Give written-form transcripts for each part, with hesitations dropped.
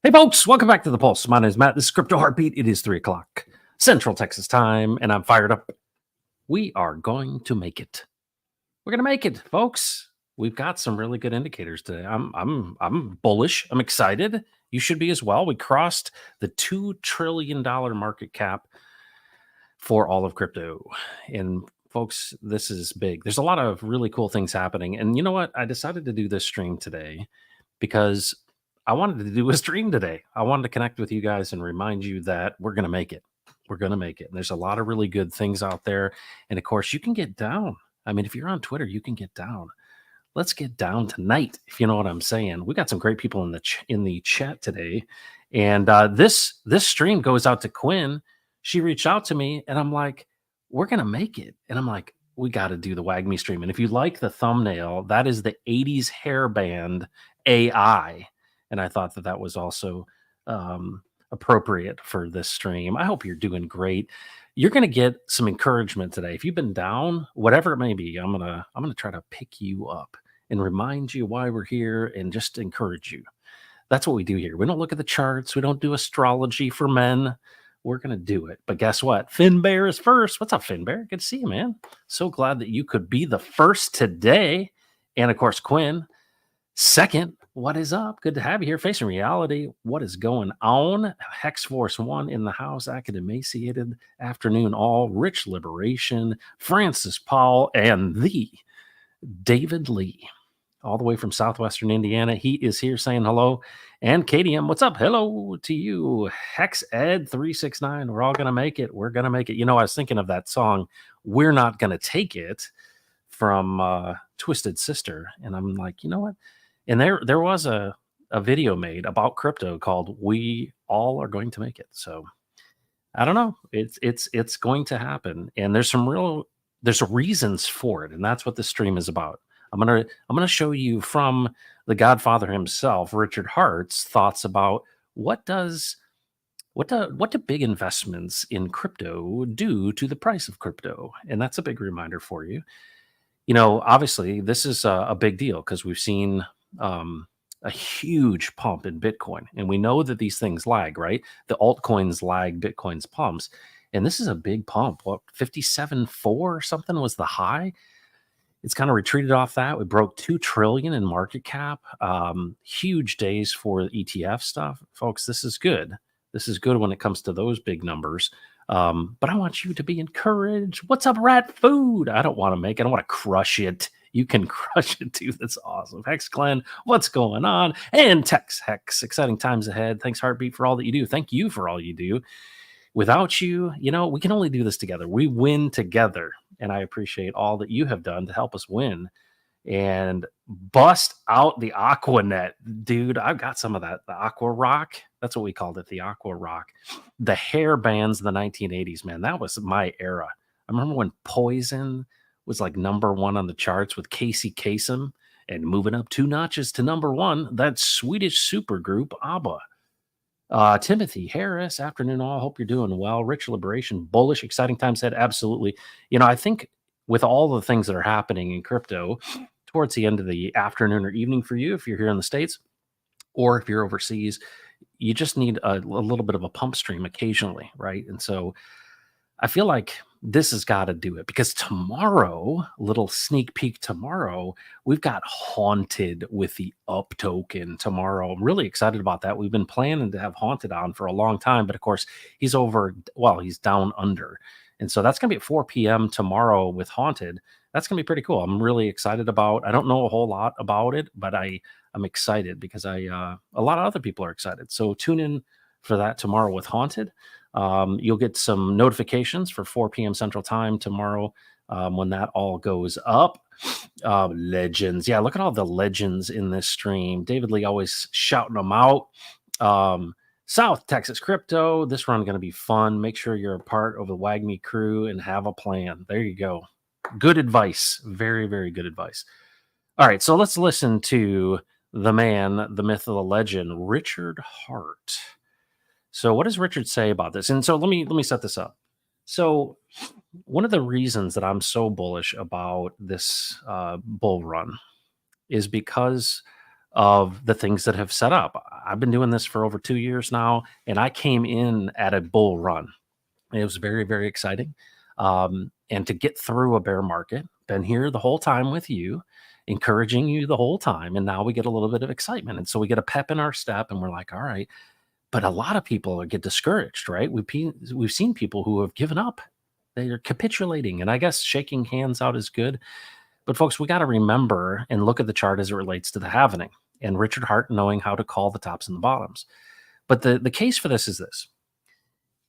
Hey, folks, welcome back to the Pulse. My name is Matt. This is Crypto Heartbeat. It is 3 o'clock Central Texas time, and I'm fired up. We are going to make it. We're going to make it, folks. We've got some really good indicators today. I'm bullish. I'm excited. You should be as well. We crossed the $2 trillion market cap for all of crypto. And folks, this is big. There's a lot of really cool things happening. And you know what? I decided to do this stream today because I wanted to do a stream today. I wanted to connect with you guys and remind you that we're going to make it. We're going to make it. And there's a lot of really good things out there. And of course, you can get down. I mean, if you're on Twitter, you can get down. Let's get down tonight, if you know what I'm saying. We got some great people in the chat today. And this stream goes out to Quinn. She reached out to me and I'm like, we're going to make it. And I'm like, we got to do the WAGMI stream. And if you like the thumbnail, that is the 80s hairband AI. And I thought that was also appropriate for this stream. I hope you're doing great. You're going to get some encouragement today. If you've been down, whatever it may be, I'm gonna try to pick you up and remind you why we're here and just encourage you. That's what we do here. We don't look at the charts. We don't do astrology for men. We're going to do it. But guess what? Finn Bear is first. What's up, Finn Bear? Good to see you, man. So glad that you could be the first today. And of course, Quinn, second. What is up? Good to have you here. Facing reality. What is going on? Hex Force 1 in the house. Academaciated afternoon all. Rich Liberation. Francis Paul and the David Lee, all the way from southwestern Indiana. He is here saying hello. And KDM, what's up? Hello to you. Hex Ed 369. We're all going to make it. We're going to make it. You know, I was thinking of that song, We're Not Gonna Take It, from Twisted Sister. And I'm like, you know what? And there was a video made about crypto called We All Are Going to Make It. So I don't know. It's going to happen. And there's reasons for it. And that's what this stream is about. I'm gonna show you from the Godfather himself, Richard Hart's thoughts about what do big investments in crypto do to the price of crypto. And that's a big reminder for you. You know, obviously this is a big deal because we've seen a huge pump in Bitcoin. And we know that these things lag, right? The altcoins lag Bitcoin's pumps. And this is a big pump. What, 57.4 or something was the high? It's kind of retreated off that. We broke 2 trillion in market cap. Huge days for the ETF stuff. Folks, this is good. This is good when it comes to those big numbers. But I want you to be encouraged. What's up, Rat Food? I don't want to make it. I don't want to crush it. You can crush it too. That's awesome. Hex Glenn, what's going on? And Tex Hex, exciting times ahead. Thanks, Heartbeat, for all that you do. Thank you for all you do. Without you, you know, we can only do this together. We win together. And I appreciate all that you have done to help us win and bust out the Aquanet. Dude, I've got some of that. The Aqua Rock. That's what we called it, the Aqua Rock. The hair bands of the 1980s, man. That was my era. I remember when Poison was like #1 on the charts with Casey Kasem and moving up 2 notches to #1, that Swedish supergroup ABBA. Timothy Harris, afternoon all. Hope you're doing well. Rich Liberation, bullish, exciting times ahead. Absolutely. You know, I think with all the things that are happening in crypto towards the end of the afternoon or evening for you, if you're here in the States or if you're overseas, you just need a little bit of a pump stream occasionally, right? And so I feel like this has got to do it because tomorrow, little sneak peek tomorrow, we've got Haunted with the Up token tomorrow. I'm really excited about that. We've been planning to have Haunted on for a long time, but of course he's down under. And so that's going to be at 4 p.m. tomorrow with Haunted. That's going to be pretty cool. I'm really excited about, I don't know a whole lot about it, but I'm excited because a lot of other people are excited. So tune in for that tomorrow with Haunted. You'll get some notifications for 4 p.m. Central Time tomorrow when that all goes up. Legends. Yeah, look at all the legends in this stream. David Lee always shouting them out. South Texas Crypto. This run going to be fun. Make sure you're a part of the WAGMI crew and have a plan. There you go. Good advice. Very, very good advice. All right, so let's listen to the man, the myth, the legend, Richard Hart. So what does Richard say about this? And so let me set this up. So one of the reasons that I'm so bullish about this bull run is because of the things that have set up. I've been doing this for over 2 years now, and I came in at a bull run. It was very, very exciting. And to get through a bear market, been here the whole time with you, encouraging you the whole time. And now we get a little bit of excitement. And so we get a pep in our step and we're like, all right. But a lot of people get discouraged, right? We've seen people who have given up. They are capitulating. And I guess shaking hands out is good. But folks, we got to remember and look at the chart as it relates to the halvening and Richard Hart knowing how to call the tops and the bottoms. But the case for this is this.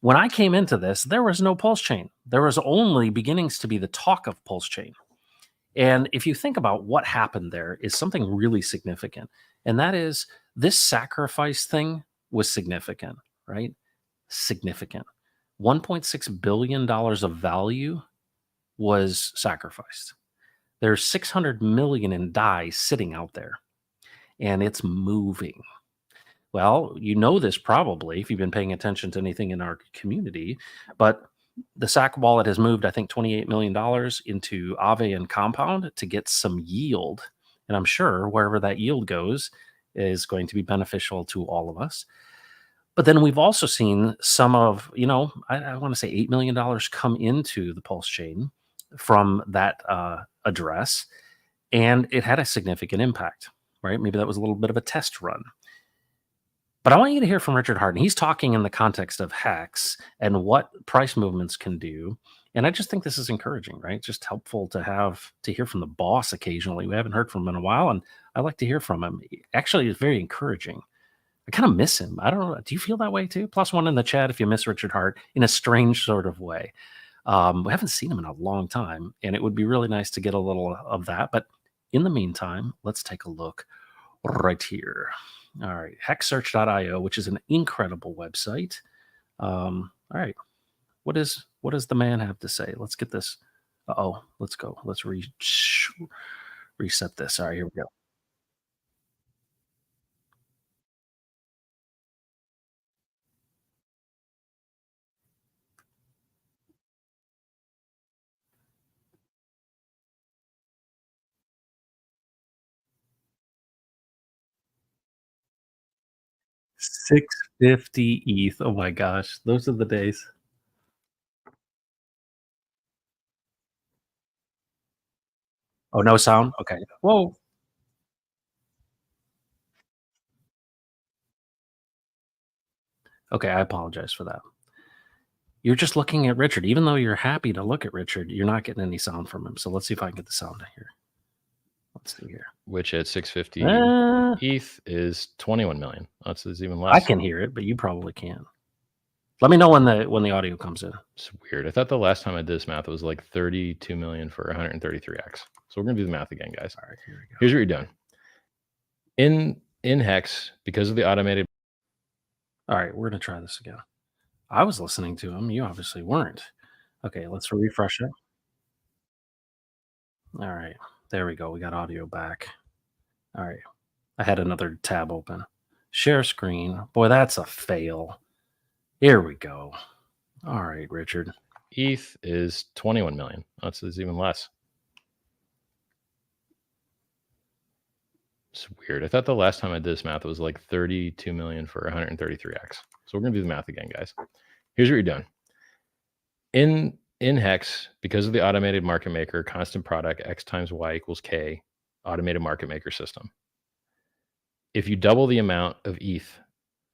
When I came into this, there was no pulse chain. There was only beginnings to be the talk of pulse chain. And if you think about what happened there is something really significant. And that is this sacrifice thing was significant, right? Significant. $1.6 billion of value was sacrificed. There's 600 million in DAI sitting out there and it's moving. Well, you know this probably if you've been paying attention to anything in our community, but the SAC wallet has moved, I think, $28 million into Aave and Compound to get some yield. And I'm sure wherever that yield goes is going to be beneficial to all of us. But then we've also seen some of, I want to say $8 million come into the Pulse chain from that address. And it had a significant impact, right? Maybe that was a little bit of a test run. But I want you to hear from Richard Hart. He's talking in the context of HEX and what price movements can do. And I just think this is encouraging, right? Just helpful to hear from the boss occasionally. We haven't heard from him in a while, and I like to hear from him. Actually, it's very encouraging. I kind of miss him. I don't know. Do you feel that way too? +1 in the chat if you miss Richard Hart in a strange sort of way. We haven't seen him in a long time, and it would be really nice to get a little of that. But in the meantime, let's take a look right here. All right, hexsearch.io, which is an incredible website. All right, what does the man have to say? Let's get this. Let's go. Let's reset this. All right, here we go. $650 ETH. Oh my gosh, those are the days. Oh, no sound? Okay. Whoa. Okay, I apologize for that. You're just looking at Richard. Even though you're happy to look at Richard, you're not getting any sound from him. So let's see if I can get the sound here. Let's see here. Which at 650 ETH is 21 million. That's even less. I can hear it, but you probably can't. Let me know when the audio comes in. It's weird. I thought the last time I did this math it was like 32 million for 133x. So we're gonna do the math again, guys. All right, here we go. Here's what you're doing. In Hex, because of the automated. All right, we're gonna try this again. I was listening to him. You obviously weren't. Okay, let's refresh it. All right, there we go. We got audio back. All right, I had another tab open. Share screen. Boy, that's a fail. Here we go. All right, Richard. ETH is 21 million. That's even less. It's weird. I thought the last time I did this math it was like 32 million for 133x. So we're gonna do the math again, guys. Here's what you're doing. In Hex, because of the automated market maker, constant product X times Y equals K, automated market maker system. If you double the amount of ETH,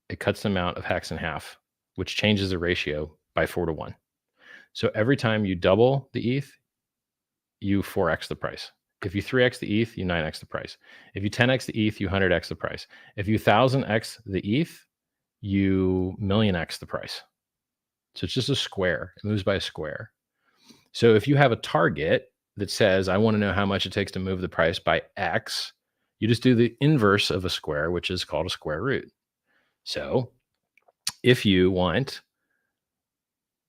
it cuts the amount of Hex in half, which changes the ratio by 4-to-1. So every time you double the ETH, you 4x the price. If you 3x the ETH, you 9x the price. If you 10x the ETH, you 100x the price. If you 1000x the ETH, you millionx the price. So it's just a square. It moves by a square. So if you have a target that says, I want to know how much it takes to move the price by X, you just do the inverse of a square, which is called a square root. So if you want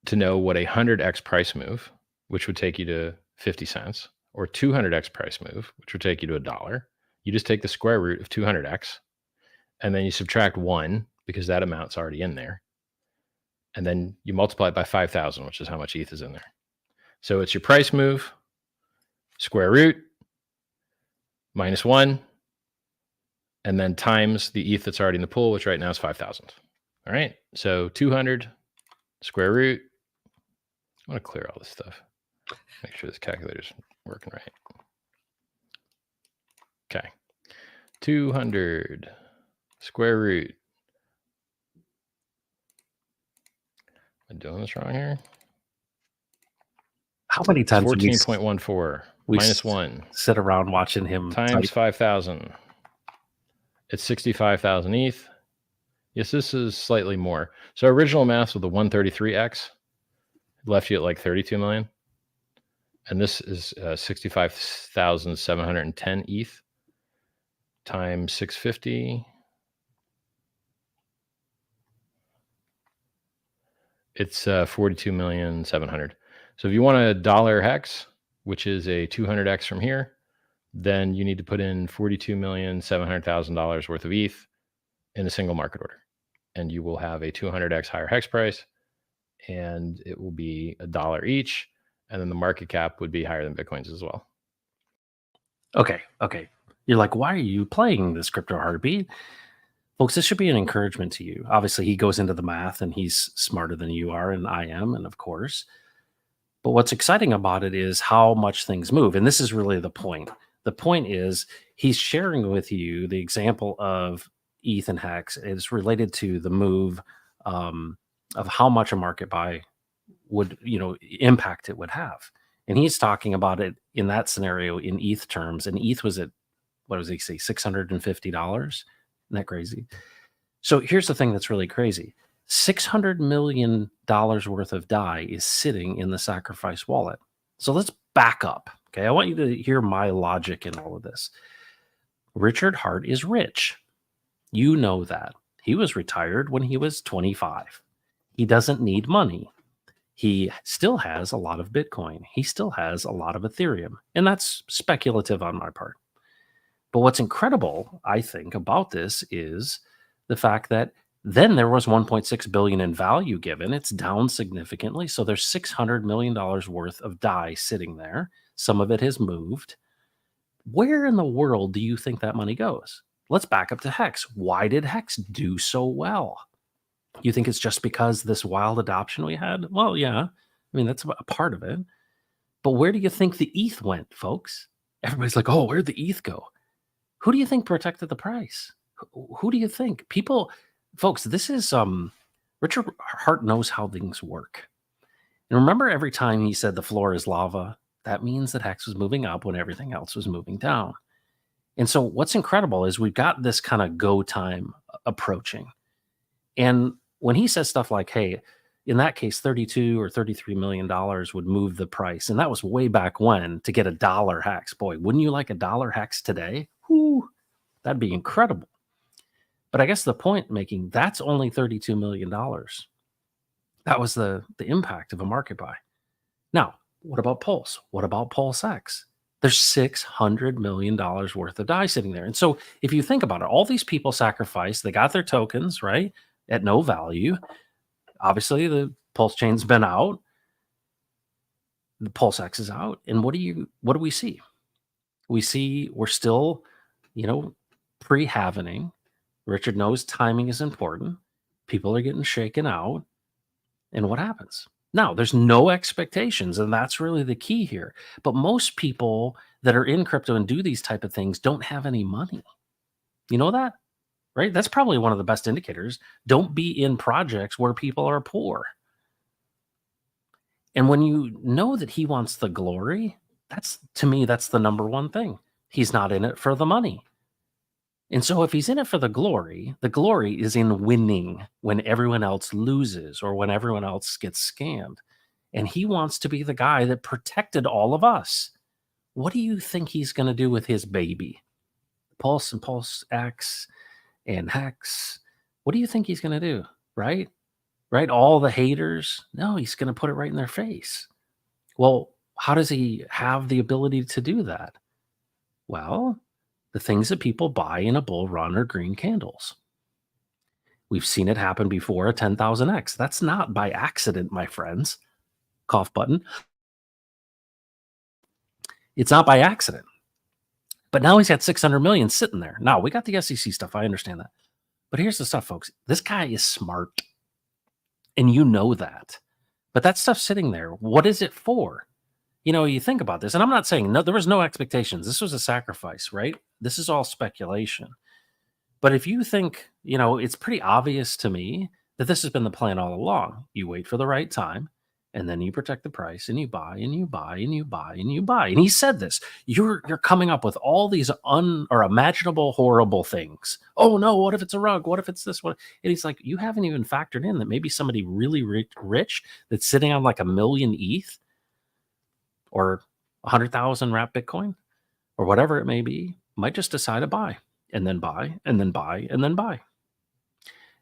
to know what a 100x price move, which would take you to 50 cents, or 200x price move, which would take you to $1, you just take the square root of 200x, and then you subtract 1, because that amount's already in there. And then you multiply it by 5,000, which is how much ETH is in there. So it's your price move, square root, -1, and then times the ETH that's already in the pool, which right now is 5,000. All right. So 200 square root. I want to clear all this stuff. Make sure this calculator's working right. Okay. 200 square root. Am I doing this wrong here? How many times 14.14 minus 1 sit around watching him times type? 5,000? It's 65,000 ETH. Yes, this is slightly more. So original math with the 133x left you at like 32 million. And this is 65,710 ETH times 650. It's 42,700,000. So if you want a dollar hex, which is a 200x from here, then you need to put in $42,700,000 worth of ETH in a single market order. And you will have a 200x higher hex price, and it will be $1 each. And then the market cap would be higher than Bitcoin's as well. Okay. You're like, why are you playing this crypto heartbeat? Folks, this should be an encouragement to you. Obviously, he goes into the math and he's smarter than you are and I am, and of course. But what's exciting about it is how much things move. And this is really the point. The point is he's sharing with you the example of ETH and Hex. It's related to the move of how much a market buy would, impact it would have. And he's talking about it in that scenario in ETH terms. And ETH was at, what does he say, $650? Isn't that crazy? So here's the thing that's really crazy. $600 million worth of DAI is sitting in the Sacrifice wallet. So let's back up. Okay. I want you to hear my logic in all of this. Richard Hart is rich. You know that. He was retired when he was 25. He doesn't need money. He still has a lot of Bitcoin. He still has a lot of Ethereum. And that's speculative on my part. But what's incredible, I think, about this is the fact that then there was 1.6 billion in value given. It's down significantly. So there's $600 million worth of DAI sitting there. Some of it has moved. Where in the world do you think that money goes? Let's back up to Hex. Why did Hex do so well? You think it's just because this wild adoption we had? Well, yeah. I mean, that's a part of it. But where do you think the ETH went, folks? Everybody's like, oh, where'd the ETH go? Who do you think protected the price? Who do you think? People, folks, this is Richard Hart knows how things work. And remember, every time he said the floor is lava, that means that Hex was moving up when everything else was moving down. And so what's incredible is we've got this kind of go time approaching. And when he says stuff like, hey, in that case, $32 or $33 million would move the price. And that was way back when to get $1 Hex. Boy, wouldn't you like $1 Hex today? Whew, that'd be incredible. But I guess the point making, that's only $32 million. That was the impact of a market buy. Now, what about Pulse? What about Pulse X? There's $600 million worth of DAI sitting there. And so if you think about it, all these people sacrificed, they got their tokens, right, at no value. Obviously, the Pulse chain's been out. The Pulse X is out. And what do we see? We see we're still, pre-halvening. Richard knows timing is important. People are getting shaken out. And what happens? Now, there's no expectations, and that's really the key here. But most people that are in crypto and do these type of things don't have any money. You know that? Right? That's probably one of the best indicators. Don't be in projects where people are poor. And when you know that he wants the glory, to me, that's the number one thing. He's not in it for the money. And so if he's in it for the glory is in winning when everyone else loses or when everyone else gets scammed. And he wants to be the guy that protected all of us. What do you think he's going to do with his baby? Pulse and Pulse X and Hex. What do you think he's going to do? Right? All the haters. No, he's going to put it right in their face. Well, how does he have the ability to do that? Well, the things that people buy in a bull run are green candles. We've seen it happen before, a 10,000x. That's not by accident, my friends. Cough button. It's not by accident. But now he's got 600 million sitting there. Now we got the SEC stuff. I understand that. But here's the stuff, folks. This guy is smart. And you know that. But that stuff's sitting there. What is it for? You think about this, and I'm not saying no, there was no expectations. This was a sacrifice, right? This is all speculation. But if you think, it's pretty obvious to me that this has been the plan all along. You wait for the right time, and then you protect the price, and you buy, and you buy, and you buy, and you buy. And he said this. You're coming up with all these or imaginable horrible things. Oh no, what if it's a rug? What if it's this one? And he's like, you haven't even factored in that maybe somebody really rich that's sitting on like 1 million ETH or 100,000 wrapped Bitcoin or whatever it may be might just decide to buy and then buy and then buy and then buy.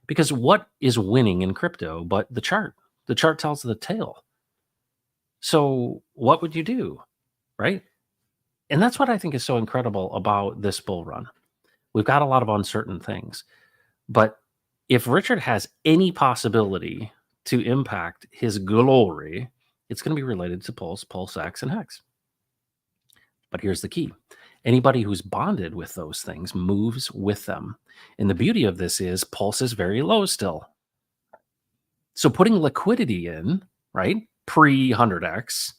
Because what is winning in crypto but the chart? The chart tells the tale. So what would you do, right? And that's what I think is so incredible about this bull run. We've got a lot of uncertain things. But if Richard has any possibility to impact his glory, it's going to be related to Pulse X, and Hex. But here's the key. Anybody who's bonded with those things moves with them. And the beauty of this is Pulse is very low still. So putting liquidity in, right, pre-100X,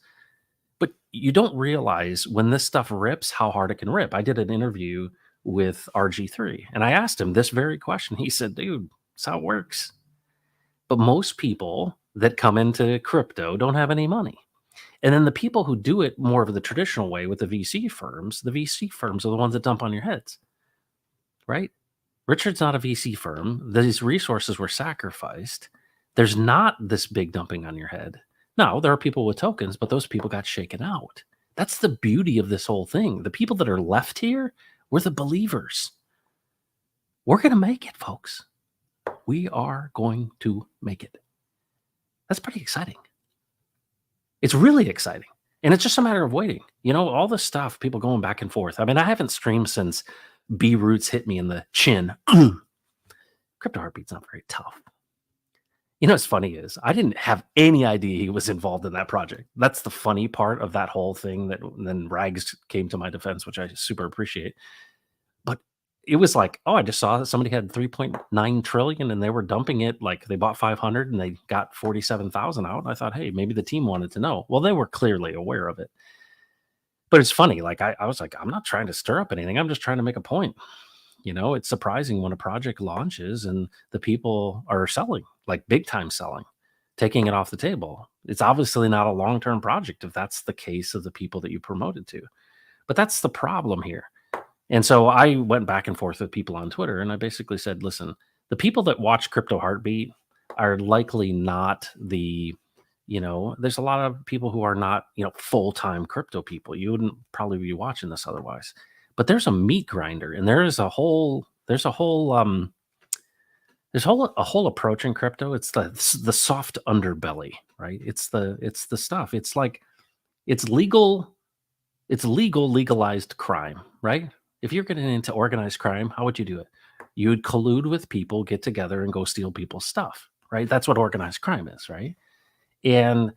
but you don't realize when this stuff rips how hard it can rip. I did an interview with RG3, and I asked him this very question. He said, dude, that's how it works. But most people that come into crypto don't have any money. And then the people who do it more of the traditional way with the VC firms are the ones that dump on your heads, right? Richard's not a VC firm. These resources were sacrificed. There's not this big dumping on your head. No, there are people with tokens, but those people got shaken out. That's the beauty of this whole thing. The people that are left here, we're the believers. We're going to make it, folks. We are going to make it. That's pretty exciting. It's really exciting. And it's just a matter of waiting. All this stuff, people going back and forth. I mean, I haven't streamed since B Roots hit me in the chin. Crypto Heartbeat's not very tough. What's funny is I didn't have any idea he was involved in that project. That's the funny part of that whole thing. That then Rags came to my defense, which I super appreciate. But it was like, I just saw that somebody had 3.9 trillion and they were dumping it. Like they bought 500 and they got 47,000 out. And I thought, hey, maybe the team wanted to know. Well, they were clearly aware of it. But it's funny. Like I was like, I'm not trying to stir up anything. I'm just trying to make a point. It's surprising when a project launches and the people are selling, like big time selling, taking it off the table. It's obviously not a long-term project if that's the case of the people that you promoted to. But that's the problem here. And so I went back and forth with people on Twitter, and I basically said, listen, the people that watch Crypto Heartbeat are likely not there's a lot of people who are not, full-time crypto people. You wouldn't probably be watching this otherwise. But there's a meat grinder, and there's a whole approach in crypto. It's the soft underbelly, right? It's the stuff. It's like it's legalized crime, right? If you're getting into organized crime, how would you do it? You would collude with people, get together, and go steal people's stuff, right? That's what organized crime is, right? And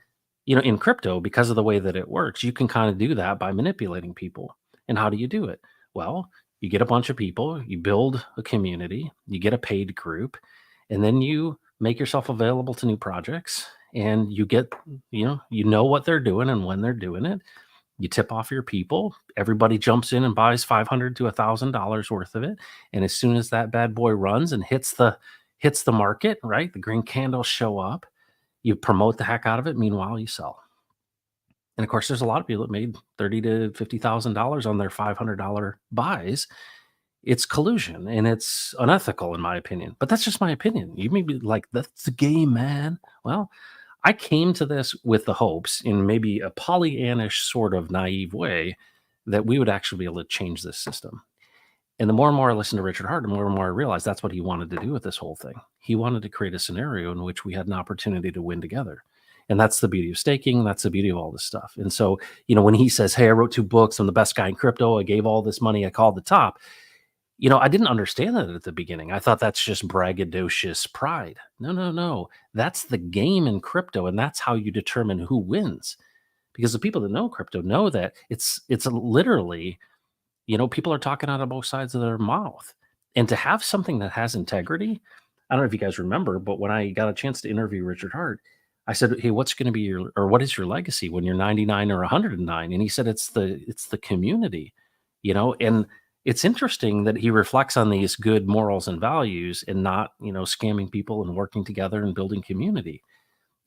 in crypto, because of the way that it works, you can kind of do that by manipulating people. And how do you do it? Well, you get a bunch of people, you build a community, you get a paid group, and then you make yourself available to new projects, and you get, you know what they're doing and when they're doing it. You tip off your people. Everybody jumps in and buys $500 to $1,000 worth of it. And as soon as that bad boy runs and hits the market, right, the green candles show up. You promote the heck out of it. Meanwhile, you sell. And of course, there's a lot of people that made $30,000 to $50,000 on their $500 buys. It's collusion and it's unethical, in my opinion. But that's just my opinion. You may be like, that's the game, man. Well, I came to this with the hopes, in maybe a Pollyannish sort of naive way, that we would actually be able to change this system. And the more and more I listened to Richard Hart, the more and more I realized that's what he wanted to do with this whole thing. He wanted to create a scenario in which we had an opportunity to win together. And that's the beauty of staking. That's the beauty of all this stuff. And so, when he says, hey, I wrote 2 books, I'm the best guy in crypto, I gave all this money, I called the top. I didn't understand that at the beginning. I thought that's just braggadocious pride. No. That's the game in crypto. And that's how you determine who wins. Because the people that know crypto know that it's literally, People are talking out of both sides of their mouth. And to have something that has integrity, I don't know if you guys remember, but when I got a chance to interview Richard Hart, I said, "Hey, what's going to be what is your legacy when you're 99 or 109?" And he said, "It's the community." And it's interesting that he reflects on these good morals and values and not, scamming people and working together and building community.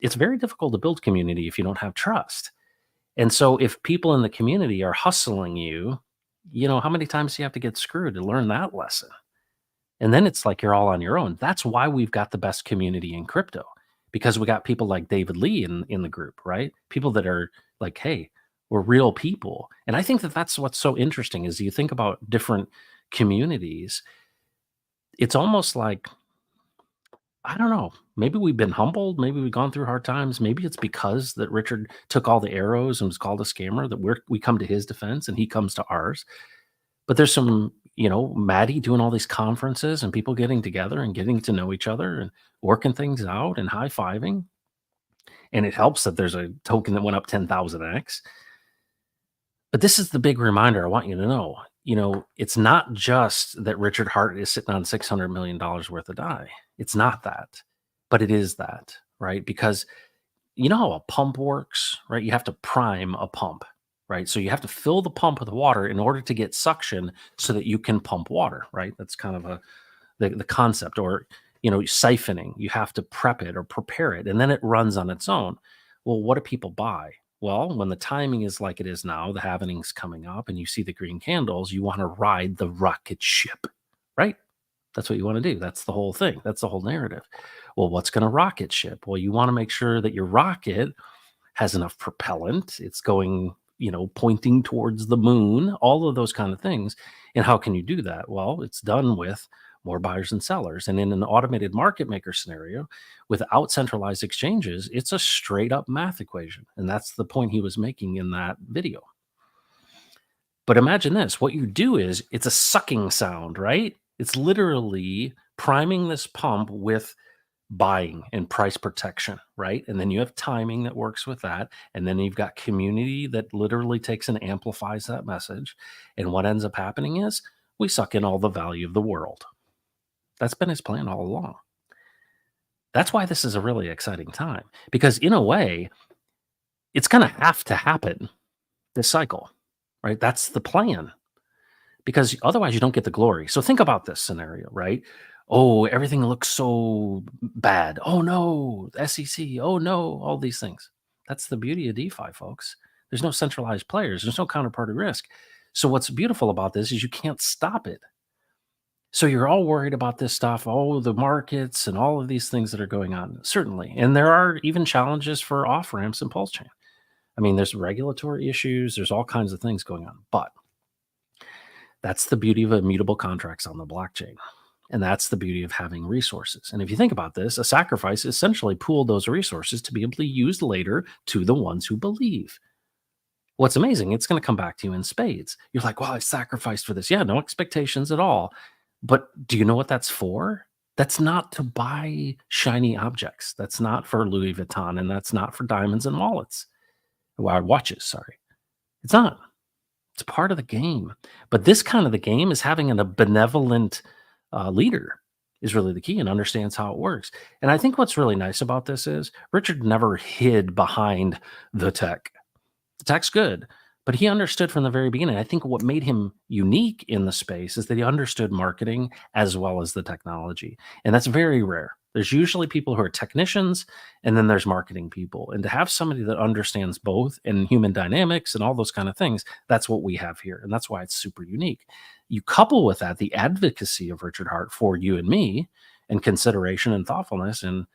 It's very difficult to build community if you don't have trust. And so if people in the community are hustling you, how many times do you have to get screwed to learn that lesson? And then it's like you're all on your own. That's why we've got the best community in crypto, because we got people like David Lee in the group, right? People that are like, hey, we're real people. And I think that that's what's so interesting is you think about different communities. It's almost like, I don't know, maybe we've been humbled. Maybe we've gone through hard times. Maybe it's because that Richard took all the arrows and was called a scammer that we come to his defense and he comes to ours. But there's some, Maddie doing all these conferences and people getting together and getting to know each other and working things out and high-fiving. And it helps that there's a token that went up 10,000x. But this is the big reminder I want you to know. It's not just that Richard Hart is sitting on $600 million worth of DAI. It's not that, but it is that, right? Because you know how a pump works, right? You have to prime a pump, right? So you have to fill the pump with water in order to get suction so that you can pump water, right? That's kind of the concept. Or, siphoning. You have to prep it or prepare it, and then it runs on its own. Well, what do people buy? Well, when the timing is like it is now, the halvening's coming up, and you see the green candles, you want to ride the rocket ship, right? That's what you want to do. That's the whole thing. That's the whole narrative. Well, what's going to rocket ship? Well, you want to make sure that your rocket has enough propellant. It's going, pointing towards the moon, all of those kind of things. And how can you do that? Well, it's done with more buyers and sellers. And in an automated market maker scenario, without centralized exchanges, it's a straight up math equation. And that's the point he was making in that video. But imagine this, what you do is it's a sucking sound, right? It's literally priming this pump with buying and price protection, right? And then you have timing that works with that. And then you've got community that literally takes and amplifies that message. And what ends up happening is we suck in all the value of the world. That's been his plan all along. That's why this is a really exciting time, because in a way, it's going to have to happen this cycle, right? That's the plan, because otherwise you don't get the glory. So think about this scenario, right? Oh, everything looks so bad. Oh no, SEC. Oh no, all these things. That's the beauty of DeFi, folks. There's no centralized players. There's no counterparty risk. So what's beautiful about this is you can't stop it. So you're all worried about this stuff, all the markets and all of these things that are going on, certainly. And there are even challenges for off-ramps and pulse chain. I mean, there's regulatory issues. There's all kinds of things going on. But that's the beauty of immutable contracts on the blockchain. And that's the beauty of having resources. And if you think about this, a sacrifice essentially pooled those resources to be able to be used later to the ones who believe. What's amazing, it's going to come back to you in spades. You're like, well, I sacrificed for this. Yeah, no expectations at all. But do you know what that's for? That's not to buy shiny objects. That's not for Louis Vuitton, and that's not for diamonds and wallets. Watches, sorry. It's not. It's part of the game. But this kind of the game is having a benevolent leader is really the key, and understands how it works. And I think what's really nice about this is Richard never hid behind the tech. The tech's good, but he understood from the very beginning. I think what made him unique in the space is that he understood marketing as well as the technology. And that's very rare. There's usually people who are technicians, and then there's marketing people. And to have somebody that understands both and human dynamics and all those kind of things, that's what we have here. And that's why it's super unique. You couple with that the advocacy of Richard Hart for you and me, and consideration and thoughtfulness, and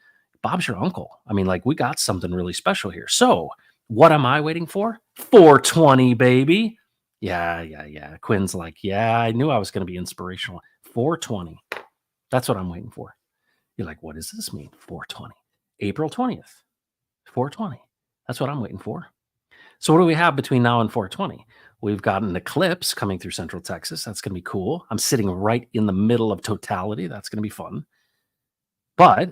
Bob's your uncle. I mean, like, we got something really special here. So what am I waiting for? 420, baby. Yeah. Quinn's like, yeah, I knew I was going to be inspirational. 420. That's what I'm waiting for. You're like, what does this mean? 420. April 20th. 420. That's what I'm waiting for. So what do we have between now and 420? We've got an eclipse coming through Central Texas. That's going to be cool. I'm sitting right in the middle of totality. That's going to be fun. But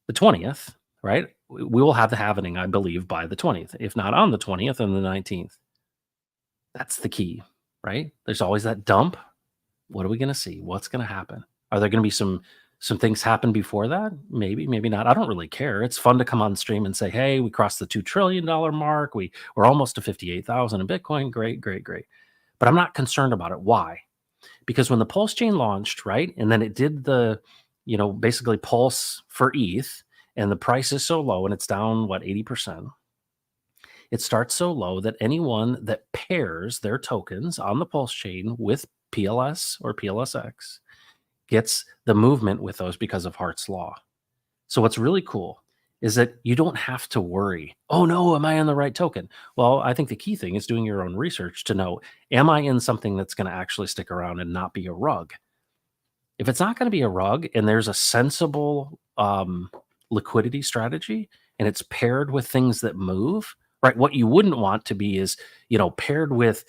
the 20th, right? We will have the halvening, I believe, by the 20th, if not on the 20th and the 19th. That's the key. right? There's always that dump. What are we going to see? What's going to happen? Are there going to be some things happen before that? Maybe, maybe not. I don't really care. It's fun to come on stream and say, "Hey, we crossed the $2 trillion mark. We're almost to 58,000 in Bitcoin. Great, great, great." But I'm not concerned about it. Why? Because when the Pulse chain launched, right, and then it did the, basically Pulse for ETH, and the price is so low, and it's down 80%. It starts so low that anyone that pairs their tokens on the Pulse chain with PLS or PLSX gets the movement with those because of Hart's law. So what's really cool is that you don't have to worry, oh no, am I on the right token? Well, I think the key thing is doing your own research to know, am I in something that's going to actually stick around and not be a rug? If it's not going to be a rug and there's a sensible liquidity strategy and it's paired with things that move, right? What you wouldn't want to be is, paired with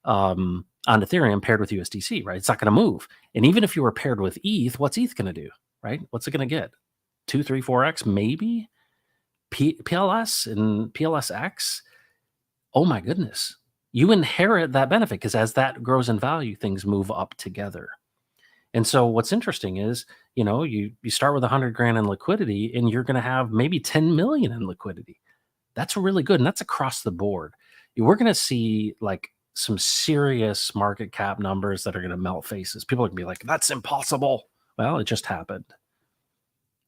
on Ethereum, paired with USDC, right? It's not going to move. And even if you were paired with ETH, what's ETH going to do, right? What's it going to get? 2, 3, 4x, maybe? PLS and PLSX? Oh my goodness. You inherit that benefit because as that grows in value, things move up together. And so what's interesting is, you start with 100 grand in liquidity and you're going to have maybe 10 million in liquidity. That's really good. And that's across the board. We're going to see like some serious market cap numbers that are going to melt faces. People are going to be like, that's impossible. Well, it just happened.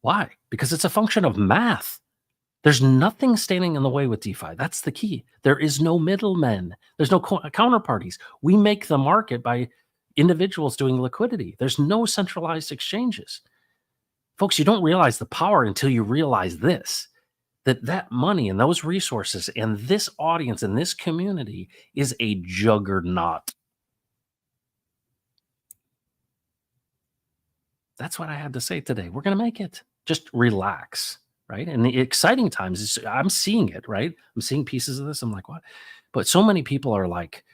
Why? Because it's a function of math. There's nothing standing in the way with DeFi. That's the key. There is no middlemen. There's no counterparties. We make the market by individuals doing liquidity. There's no centralized exchanges. Folks, you don't realize the power until you realize this, that money and those resources and this audience and this community is a juggernaut. That's what I had to say today. We're going to make it. Just relax, right? And the exciting times is I'm seeing it, right? I'm seeing pieces of this. I'm like, what? But so many people are like,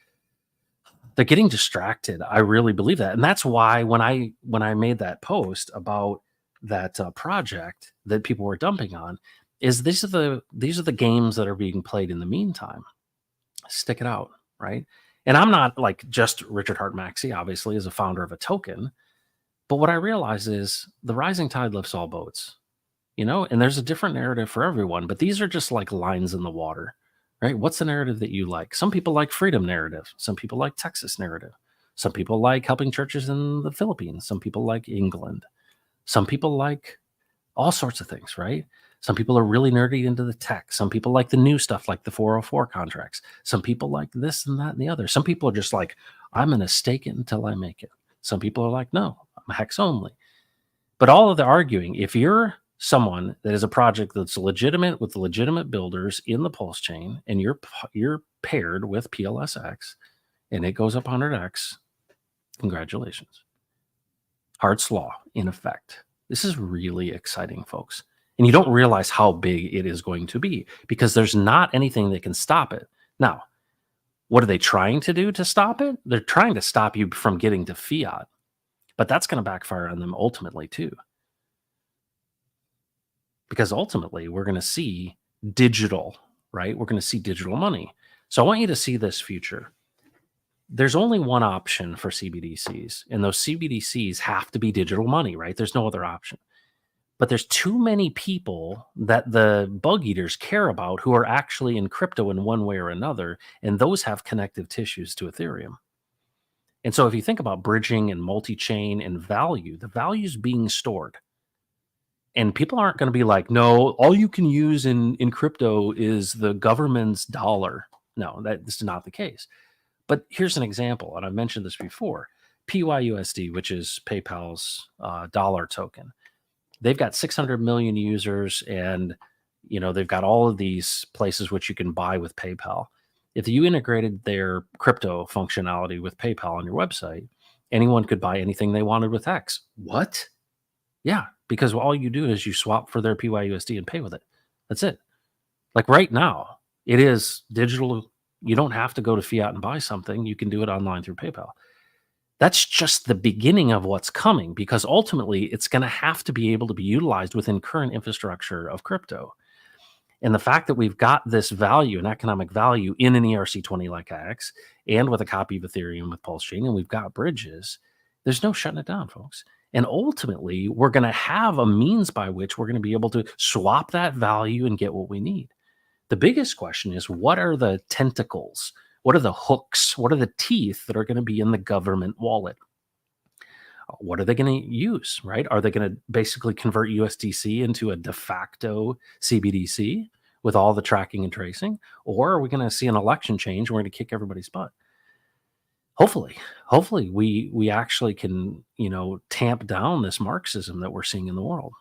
they're getting distracted. I really believe that. And that's why when I made that post about that project that people were dumping on, is these are the games that are being played in the meantime. Stick it out, right? And I'm not like just Richard Hart Maxey, obviously, as a founder of a token. But what I realize is the rising tide lifts all boats, and there's a different narrative for everyone. But these are just like lines in the water, right? What's the narrative that you like? Some people like freedom narrative. Some people like Texas narrative. Some people like helping churches in the Philippines. Some people like England. Some people like all sorts of things, right? Some people are really nerdy into the tech. Some people like the new stuff, like the 404 contracts. Some people like this and that and the other. Some people are just like, I'm going to stake it until I make it. Some people are like, no, I'm hex only. But all of the arguing, if you're someone that is a project that's legitimate with legitimate builders in the Pulse chain, and you're paired with PLSX, and it goes up 100x, congratulations. Hart's law in effect. This is really exciting, folks. And you don't realize how big it is going to be because there's not anything that can stop it. Now, what are they trying to do to stop it? They're trying to stop you from getting to fiat, but that's going to backfire on them ultimately too. Because ultimately we're going to see digital, right? We're going to see digital money. So I want you to see this future. There's only one option for CBDCs, and those CBDCs have to be digital money, right? There's no other option. But there's too many people that the bug eaters care about who are actually in crypto in one way or another, and those have connective tissues to Ethereum. And so if you think about bridging and multi-chain and value, the value is being stored. And people aren't going to be like, no, all you can use in crypto is the government's dollar. No, this is not the case. But here's an example, and I've mentioned this before. PYUSD, which is PayPal's dollar token. They've got 600 million users, and they've got all of these places which you can buy with PayPal. If you integrated their crypto functionality with PayPal on your website, anyone could buy anything they wanted with X. What? Yeah, because all you do is you swap for their PYUSD and pay with it. That's it. Like right now, it is digital. You don't have to go to fiat and buy something. You can do it online through PayPal. That's just the beginning of what's coming, because ultimately it's going to have to be able to be utilized within current infrastructure of crypto. And the fact that we've got this value, an economic value in an ERC20 like X, and with a copy of Ethereum with Pulse Chain, and we've got bridges, there's no shutting it down, folks. And ultimately, we're going to have a means by which we're going to be able to swap that value and get what we need. The biggest question is, what are the tentacles? What are the hooks? What are the teeth that are going to be in the government wallet? What are they going to use, right? Are they going to basically convert USDC into a de facto CBDC with all the tracking and tracing? Or are we going to see an election change and we're going to kick everybody's butt? Hopefully we actually can, tamp down this Marxism that we're seeing in the world.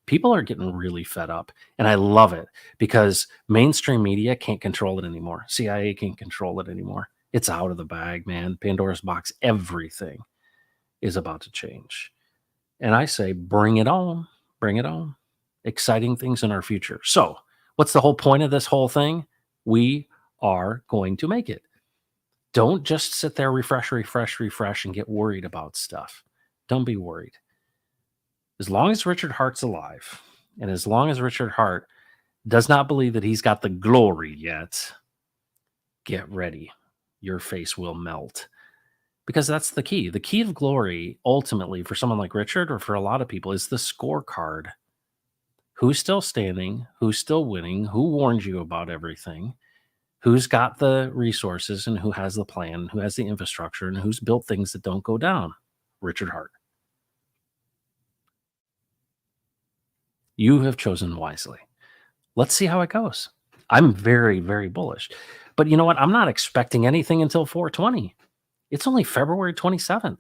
People are getting really fed up, and I love it because mainstream media can't control it anymore. CIA can't control it anymore. It's out of the bag, man. Pandora's box, everything is about to change. And I say, bring it on, bring it on. Exciting things in our future. So what's the whole point of this whole thing? We are going to make it. Don't just sit there, refresh, and get worried about stuff. Don't be worried. As long as Richard Hart's alive, and as long as Richard Hart does not believe that he's got the glory yet, get ready. Your face will melt. Because that's the key. The key of glory, ultimately, for someone like Richard or for a lot of people, is the scorecard. Who's still standing? Who's still winning? Who warned you about everything? Who's got the resources and who has the plan, who has the infrastructure, and who's built things that don't go down? Richard Hart. You have chosen wisely. Let's see how it goes. I'm very, very bullish. But you know what? I'm not expecting anything until 420. It's only February 27th.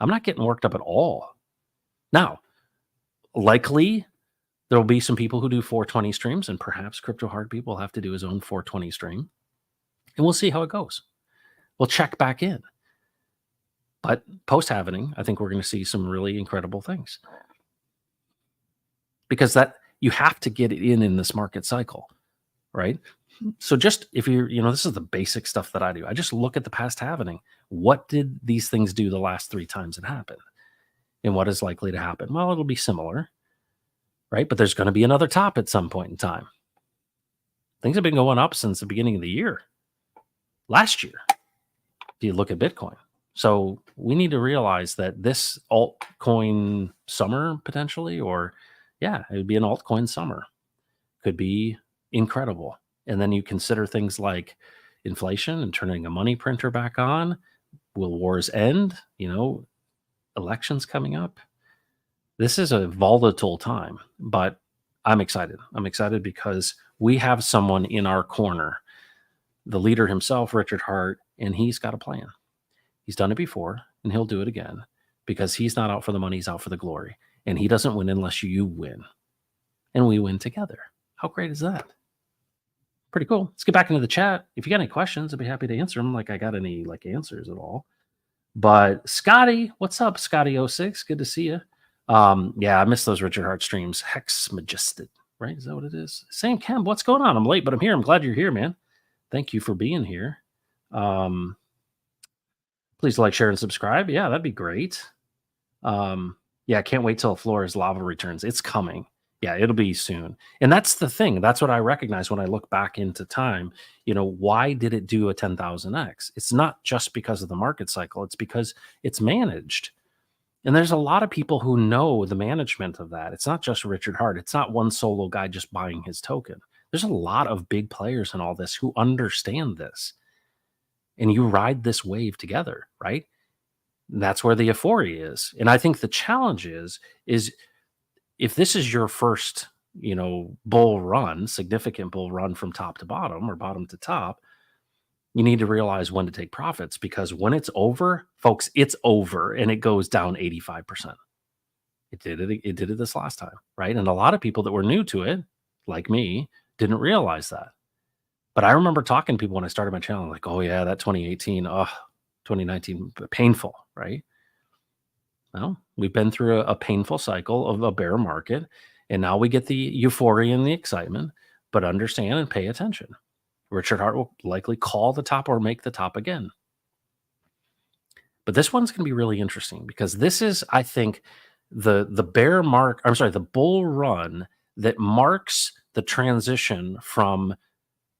I'm not getting worked up at all. Now, likely there will be some people who do 420 streams, and perhaps Crypto Heartbeat will have to do his own 420 stream. And we'll see how it goes. We'll check back in. But post-halvening, I think we're going to see some really incredible things. Because that you have to get it in this market cycle, right? So just if you're, this is the basic stuff that I do. I just look at the past halvening. What did these things do the last 3 times it happened? And what is likely to happen? Well, it'll be similar, right? But there's going to be another top at some point in time. Things have been going up since the beginning of the year. Last year, if you look at Bitcoin. So we need to realize that this altcoin summer potentially, or it would be an altcoin summer, could be incredible. And then you consider things like inflation and turning a money printer back on. Will wars end? Elections coming up. This is a volatile time, but I'm excited. I'm excited because we have someone in our corner, the leader himself, Richard Hart, and he's got a plan. He's done it before, and he'll do it again because he's not out for the money, he's out for the glory. And he doesn't win unless you win. And we win together. How great is that? Pretty cool. Let's get back into the chat. If you got any questions, I'd be happy to answer them. Like I got any answers at all. But Scotty, what's up, Scotty06? Good to see you. I missed those Richard Hart streams. Hex Majested, right? Is that what it is? Sam Kemp, what's going on? I'm late, but I'm here. I'm glad you're here, man. Thank you for being here. Please like, share, and subscribe. Yeah, that'd be great. I can't wait till Flora's lava returns. It's coming. Yeah, it'll be soon. And that's the thing. That's what I recognize when I look back into time. Why did it do a 10,000x? It's not just because of the market cycle. It's because it's managed. And there's a lot of people who know the management of that. It's not just Richard Hart. It's not one solo guy just buying his token. There's a lot of big players in all this who understand this. And you ride this wave together, right? And that's where the euphoria is. And I think the challenge is if this is your first, bull run, significant bull run from top to bottom or bottom to top, you need to realize when to take profits, because when it's over, folks, it's over and it goes down 85%. It did it this last time, right? And a lot of people that were new to it, like me, didn't realize that. But I remember talking to people when I started my channel, like, oh yeah, that 2018, 2019, painful, right? Well, we've been through a painful cycle of a bear market, and now we get the euphoria and the excitement, but understand and pay attention. Richard Hart will likely call the top or make the top again. But this one's going to be really interesting because this is, I think, the bull run that marks the transition from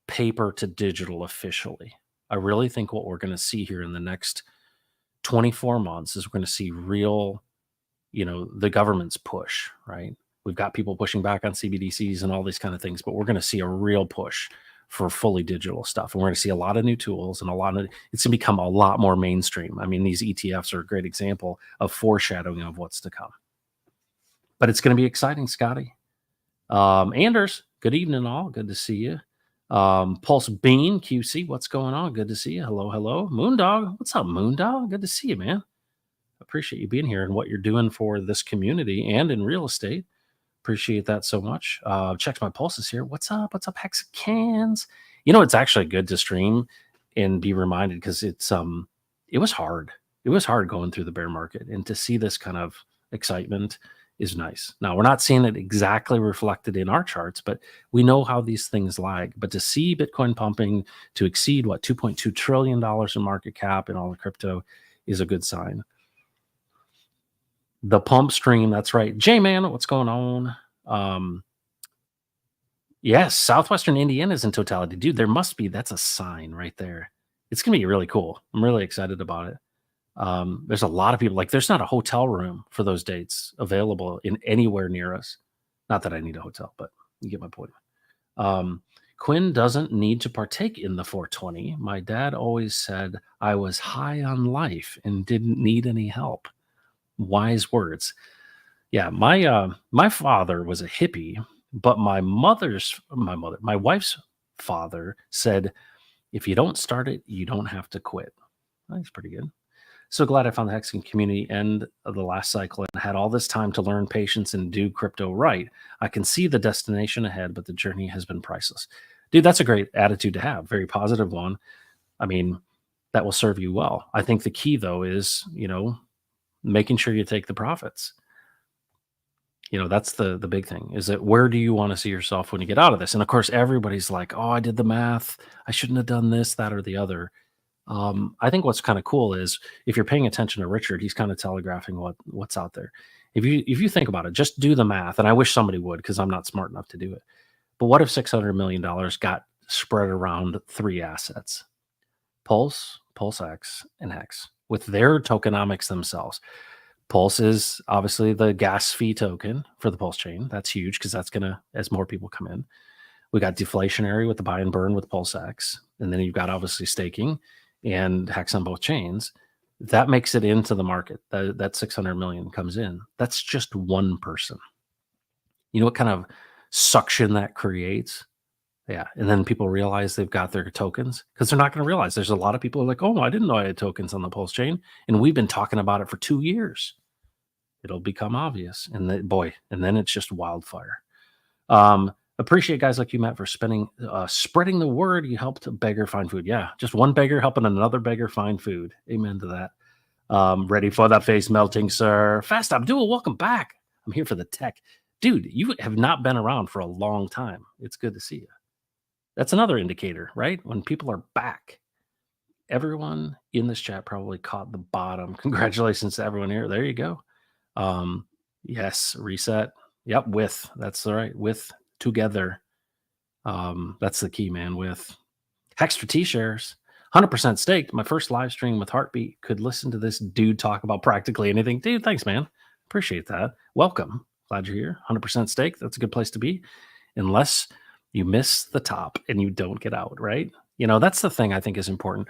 paper to digital officially. I really think what we're going to see here in the next 24 months is we're going to see real, the government's push, right? We've got people pushing back on CBDCs and all these kind of things, but we're going to see a real push for fully digital stuff. And we're going to see a lot of new tools and it's going to become a lot more mainstream. I mean, these ETFs are a great example of foreshadowing of what's to come. But it's going to be exciting, Scotty. Anders, good evening, all. Good to see you. Pulse Bean QC, what's going on? Good to see you. Hello. Moondog, what's up, Moondog? Good to see you, man. Appreciate you being here and what you're doing for this community and in real estate. Appreciate that so much. Check my pulses here. What's up? What's up, Hexicans? It's actually good to stream and be reminded because it was hard. It was hard going through the bear market, and to see this kind of excitement is nice. Now, we're not seeing it exactly reflected in our charts, but we know how these things lag. But to see Bitcoin pumping to exceed $2.2 trillion in market cap and all the crypto is a good sign. The pump stream, that's right. J-Man, what's going on? Yes, Southwestern Indiana is in totality. Dude, that's a sign right there. It's going to be really cool. I'm really excited about it. There's a lot of people, there's not a hotel room for those dates available in anywhere near us. Not that I need a hotel, but you get my point. Quinn doesn't need to partake in the 420. My dad always said I was high on life and didn't need any help. Wise words. Yeah, my father was a hippie, but my wife's father said, if you don't start it, you don't have to quit. That's pretty good. So glad I found the Hexing community end of the last cycle and had all this time to learn patience and do crypto right. I can see the destination ahead, but the journey has been priceless. Dude, that's a great attitude to have. Very positive one. I mean, that will serve you well. I think the key, though, is, making sure you take the profits. That's the big thing, is that where do you want to see yourself when you get out of this? And of course, everybody's like, oh, I did the math. I shouldn't have done this, that, or the other. I think what's kind of cool is if you're paying attention to Richard, he's kind of telegraphing what's out there. If you think about it, just do the math. And I wish somebody would, because I'm not smart enough to do it. But what if $600 million got spread around 3 assets? Pulse, PulseX, and Hex, with their tokenomics themselves. Pulse is obviously the gas fee token for the Pulse chain. That's huge because that's going to, as more people come in. We got deflationary with the buy and burn with PulseX. And then you've got obviously staking and Hex on both chains. That makes it into the market. That 600 million comes in. That's just one person. You know what kind of suction that creates? Yeah. And then people realize they've got their tokens, because they're not going to realize there's a lot of people who are like, oh, I didn't know I had tokens on the Pulse chain. And we've been talking about it for 2 years. It'll become obvious. And then it's just wildfire. Appreciate guys like you, Matt, for spreading the word. You helped a beggar find food. Yeah. Just one beggar helping another beggar find food. Amen to that. Ready for that face melting, sir. Fast Abdul, welcome back. I'm here for the tech. Dude, you have not been around for a long time. It's good to see you. That's another indicator, right? When people are back. Everyone in this chat probably caught the bottom. Congratulations to everyone here. There you go. Yes, reset. Yep, with. That's right. With, together. That's the key, man. With Hextra T-shares. 100% staked. My first live stream with Heartbeat. Could listen to this dude talk about practically anything. Dude, thanks, man. Appreciate that. Welcome. Glad you're here. 100% staked. That's a good place to be. Unless you miss the top and you don't get out, right? That's the thing I think is important.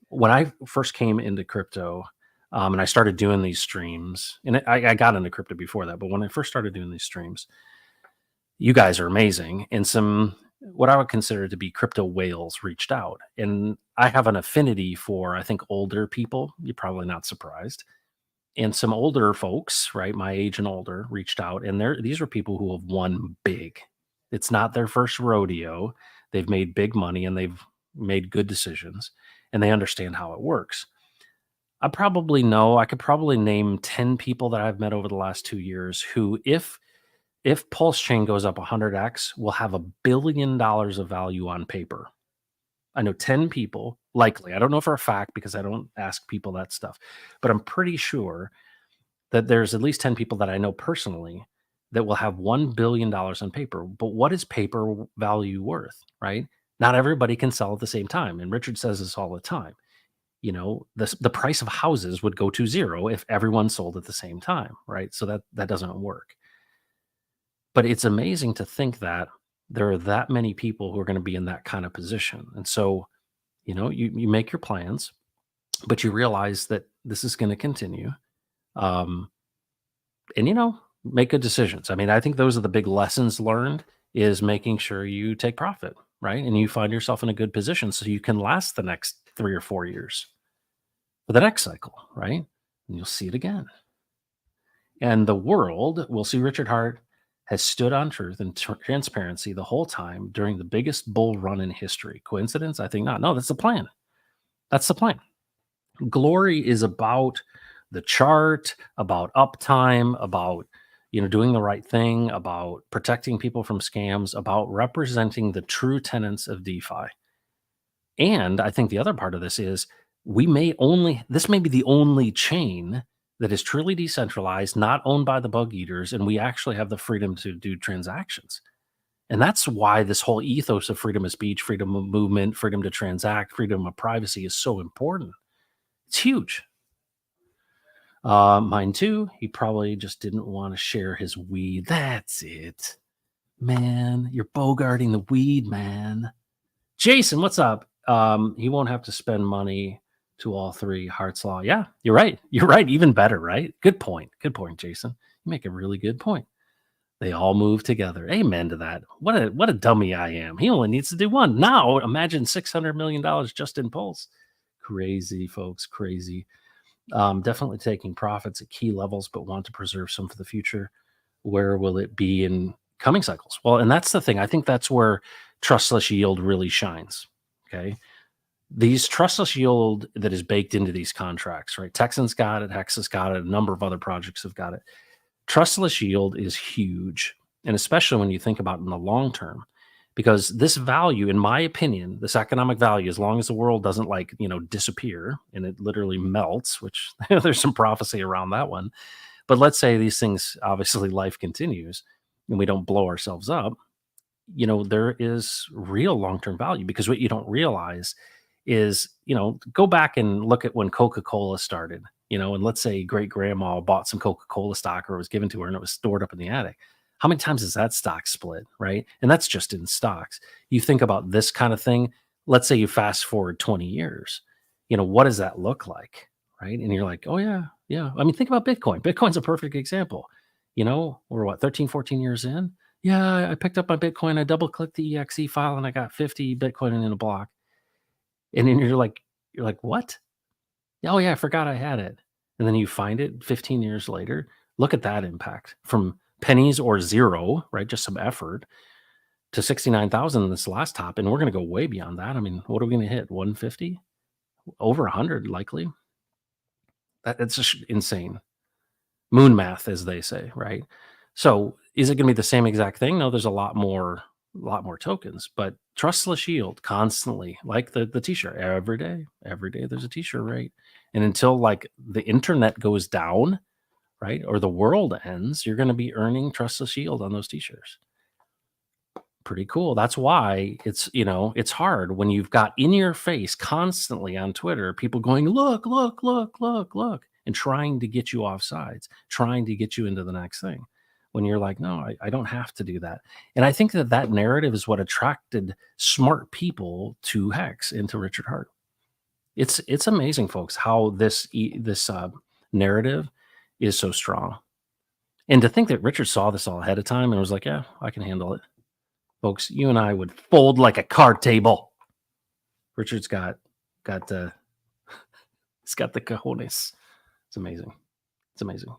When I first came into crypto, and I started doing these streams, and I got into crypto before that, but when I first started doing these streams, you guys are amazing. And some, what I would consider to be crypto whales, reached out. And I have an affinity for, I think, older people. You're probably not surprised. And some older folks, right, my age and older, reached out. And these are people who have won big. It's not their first rodeo. They've made big money and they've made good decisions and they understand how it works. I could probably name 10 people that I've met over the last 2 years who, if Pulse Chain goes up 100x, will have $1 billion of value on paper. I know 10 people, likely. I don't know for a fact because I don't ask people that stuff, but I'm pretty sure that there's at least 10 people that I know personally that will have $1 billion on paper. But what is paper value worth, right? Not everybody can sell at the same time. And Richard says this all the time. You know, the price of houses would go to zero if everyone sold at the same time, right? So that doesn't work. But it's amazing to think that there are that many people who are going to be in that kind of position. And so, you know, you make your plans, but you realize that this is going to continue. And you know, make good decisions. I mean, I think those are the big lessons learned, is making sure you take profit, right? And you find yourself in a good position so you can last the next 3 or 4 years for the next cycle, right? And you'll see it again. And the world will see Richard Hart has stood on truth and transparency the whole time during the biggest bull run in history. Coincidence? I think not. No, that's the plan. That's the plan. Glory is about the chart, about uptime, about, you know, doing the right thing, about protecting people from scams, about representing the true tenets of DeFi. And I think the other part of this is this may be the only chain that is truly decentralized, not owned by the bug eaters, and we actually have the freedom to do transactions. And that's why this whole ethos of freedom of speech, freedom of movement, freedom to transact, freedom of privacy is so important. It's huge. Mine too. He probably just didn't want to share his weed. That's it. Man, you're bogarting the weed, man. Jason, what's up? He won't have to spend money to all three. Hart's Law. Yeah, you're right. You're right. Even better, right? Good point. Good point, Jason. You make a really good point. They all move together. Amen to that. What a dummy I am. He only needs to do one. Now imagine $600 million just in Pulse. Crazy, folks. Crazy. Definitely taking profits at key levels, but want to preserve some for the future. Where will it be in coming cycles? Well, and that's the thing. I think that's where trustless yield really shines. Okay. These trustless yield that is baked into these contracts, right? Texans got it. Hex has got it. A number of other projects have got it. Trustless yield is huge. And especially when you think about it in the long term, because this value, in my opinion, this economic value, as long as the world doesn't disappear and it literally melts, which there's some prophecy around that one. But let's say these things, obviously life continues and we don't blow ourselves up, there is real long-term value, because what you don't realize is, go back and look at when Coca-Cola started, and let's say great grandma bought some Coca-Cola stock, or it was given to her and it was stored up in the attic. How many times is that stock split, right? And that's just in stocks. You think about this kind of thing. Let's say you fast forward 20 years, what does that look like, right? And you're like, oh yeah. I mean, think about Bitcoin. Bitcoin's a perfect example. We're 13, 14 years in. Yeah, I picked up my Bitcoin. I double clicked the exe file and I got 50 Bitcoin in a block. And then you're like, what? Oh yeah, I forgot I had it. And then you find it 15 years later. Look at that impact from pennies or zero, right? Just some effort, to 69,000 this last top. And we're going to go way beyond that. I mean, what are we going to hit? 150? Over 100 likely. That's just insane. Moon math, as they say, right? So is it going to be the same exact thing? No, there's a lot more tokens, but trustless yield constantly, like the t-shirt, every day there's a t-shirt, right? And until the internet goes down, right, or the world ends, you're going to be earning trustless yield on those t-shirts. Pretty cool. That's why it's hard when you've got in your face constantly on Twitter people going, look, and trying to get you off sides, trying to get you into the next thing, when you're like, no, I don't have to do that. And I think that narrative is what attracted smart people to Hex and to Richard Hart. It's amazing, folks, how this narrative is so strong. And to think that Richard saw this all ahead of time and was like, yeah, I can handle it. Folks, you and I would fold like a card table. Richard's got the he's got the cojones. It's amazing. It's amazing.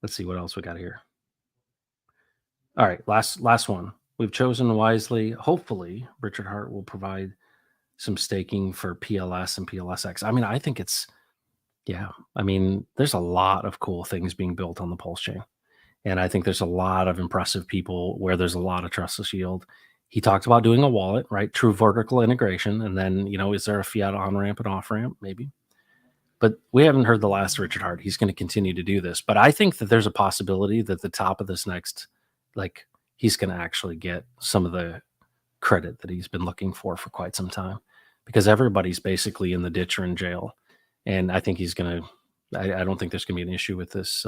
Let's see what else we got here. All right, last one. We've chosen wisely. Hopefully, Richard Hart will provide some staking for PLS and PLSX. I mean, I think there's a lot of cool things being built on the Pulse chain. And I think there's a lot of impressive people where there's a lot of trustless yield. He talked about doing a wallet, right? True vertical integration. And then, is there a fiat on-ramp and off-ramp? Maybe. But we haven't heard the last Richard Hart. He's going to continue to do this. But I think that there's a possibility that the top of this next, like, he's going to actually get some of the credit that he's been looking for quite some time, because everybody's basically in the ditch or in jail. And I think he's going to, I don't think there's going to be an issue with this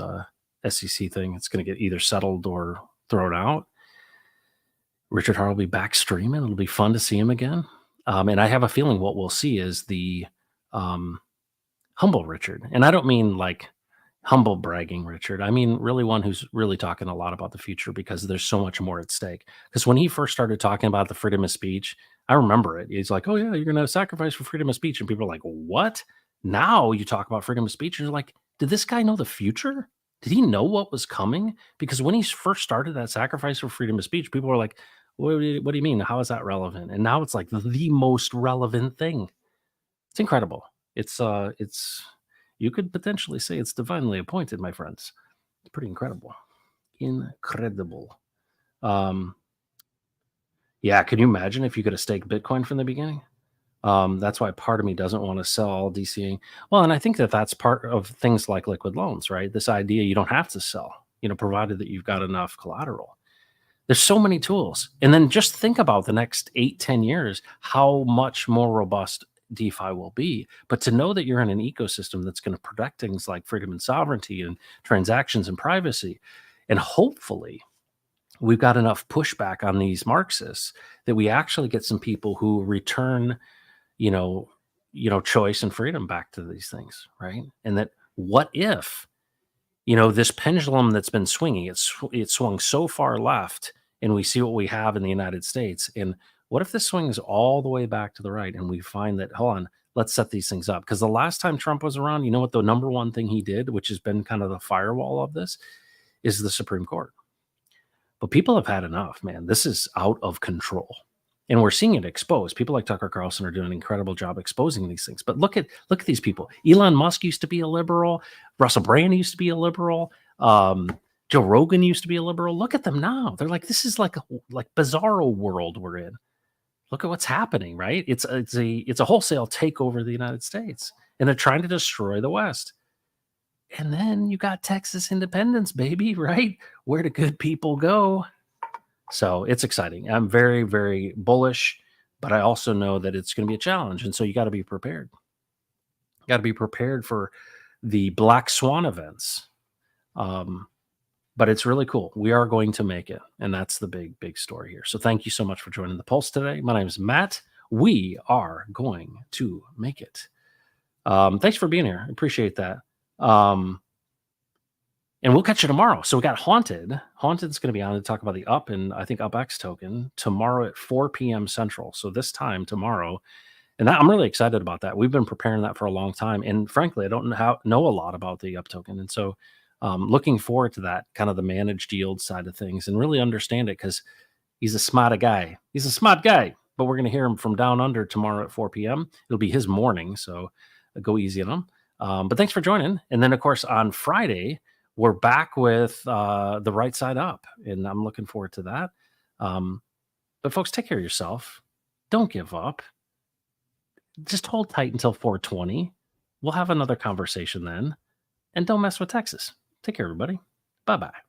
SEC thing. It's going to get either settled or thrown out. Richard Hart will be back streaming. It'll be fun to see him again. And I have a feeling what we'll see is the humble Richard. And I don't mean like humble bragging Richard. I mean really one who's really talking a lot about the future, because there's so much more at stake. Because when he first started talking about the freedom of speech, I remember it. He's like, oh yeah, you're going to sacrifice for freedom of speech. And people are like, what? Now you talk about freedom of speech. And you're like, did this guy know the future? Did he know what was coming? Because when he first started that sacrifice for freedom of speech, people were like, what do you mean? How is that relevant? And now it's like the most relevant thing. It's incredible. It's you could potentially say it's divinely appointed, my friends. It's pretty incredible. Incredible. Yeah, can you imagine if you could have staked Bitcoin from the beginning? That's why part of me doesn't want to sell all DCA. Well, and I think that that's part of things like liquid loans, right? This idea you don't have to sell, provided that you've got enough collateral. There's so many tools. And then just think about the next 8-10 years, how much more robust DeFi will be. But to know that you're in an ecosystem that's going to protect things like freedom and sovereignty and transactions and privacy, and hopefully we've got enough pushback on these Marxists that we actually get some people who return, choice and freedom back to these things, right? And that what if, this pendulum that's been swinging, it swung so far left, and we see what we have in the United States. And what if this swings all the way back to the right, and we find that, hold on, let's set these things up? Because the last time Trump was around, you know what the number one thing he did, which has been kind of the firewall of this, is the Supreme Court. But people have had enough, man. This is out of control. And we're seeing it exposed. People like Tucker Carlson are doing an incredible job exposing these things. But look at these people. Elon Musk used to be a liberal. Russell Brand used to be a liberal. Joe Rogan used to be a liberal. Look at them now. They're like, this is like bizarro world we're in. Look at what's happening, right? It's a wholesale takeover of the United States, and they're trying to destroy the West. And then you got Texas independence, baby, right? Where do good people go? So it's exciting. I'm very, very bullish, but I also know that it's going to be a challenge. And so you got to be prepared. You got to be prepared for the black swan events. But it's really cool. We are going to make it. And that's the big, big story here. So thank you so much for joining the Pulse today. My name is Matt. We are going to make it. Thanks for being here. I appreciate that. And we'll catch you tomorrow. So we got Haunted. Haunted's going to be on to talk about the UP and I think UpX token tomorrow at 4 p.m. Central. So this time tomorrow. And I'm really excited about that. We've been preparing that for a long time. And frankly, I don't know a lot about the UP token. And so looking forward to that, kind of the managed yield side of things, and really understand it, because he's a smart guy. He's a smart guy. But we're going to hear him from down under tomorrow at 4 p.m. It'll be his morning. So go easy on him. But thanks for joining. And then, of course, on Friday, we're back with the right side up, and I'm looking forward to that. But folks, take care of yourself. Don't give up. Just hold tight until 420. We'll have another conversation then. And don't mess with Texas. Take care, everybody. Bye-bye.